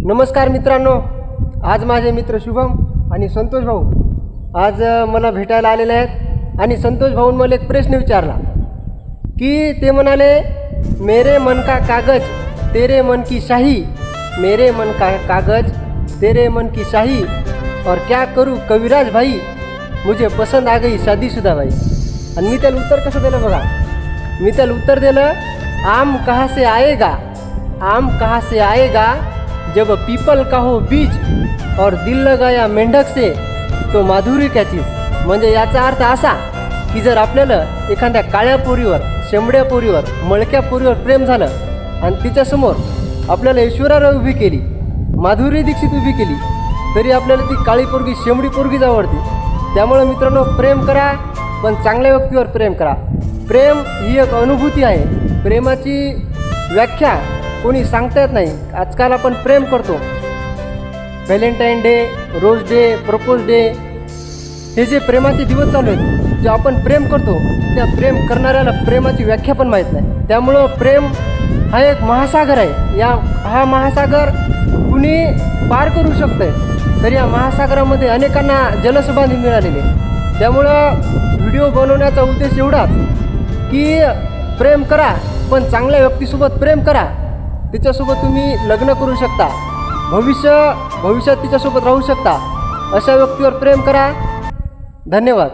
नमस्कार मित्रांनो, आज माझे मित्र शुभम आणि संतोष भाऊ आज मला भेटायला आलेले आहेत आणि संतोष भाऊन मला एक प्रश्न विचारला की ते म्हणाले, मेरे मन का कागज तेरे मन की शाही, मेरे मन का कागज तेरे मन की शाही, और क्या करूँ कविराज भाई, मुझे पसंद आ गई शादीशुदा बाई. आणि मी त्याला उत्तर कसं दिलं बघा. मी त्याला उत्तर दिलं, आम कहाँ से आएगा, आम कहाँ से आएगा जब पीपल का हो बीज और दिल लगाया मेंढक से तो माधुरी क्या चीज. म्हणजे याचा अर्थ असा की जर आपल्याला एखाद्या काळ्या पोरीवर, शेंबड्या पोरीवर, मळक्या पोरीवर प्रेम झालं आणि तिच्यासमोर आपल्याला ऐश्वर्या उभी केली, माधुरी दीक्षित उभी केली, तरी आपल्याला ती काळी पोरगी, शेंबडी पोरगीच आवडते. त्यामुळे मित्रांनो, प्रेम करा, पण चांगल्या व्यक्तीवर प्रेम करा. प्रेम ही एक अनुभूती आहे. प्रेमाची व्याख्या कोणी सांगता येत नाही. आजकाल आपण प्रेम करतो, Valentine day, rose day, propose day, हे जे प्रेमाचे दिवस चालू आहेत, जे आपण प्रेम करतो, त्या प्रेम करणाऱ्याला प्रेमाची व्याख्या पण माहीत नाही. त्यामुळं प्रेम हा एक महासागर आहे. हा महासागर कुणी पार करू शकतंय, तर या महासागरामध्ये अनेकांना जलसमाधी मिळालेली आहे. त्यामुळं व्हिडिओ बनवण्याचा उद्देश एवढाच की प्रेम करा, पण चांगल्या व्यक्तीसोबत प्रेम करा. तिच्यासोबत तुम्ही लग्न करू शकता, भविष्यात तिच्यासोबत राहू शकता. अशा व्यक्तीवर प्रेम करा. धन्यवाद.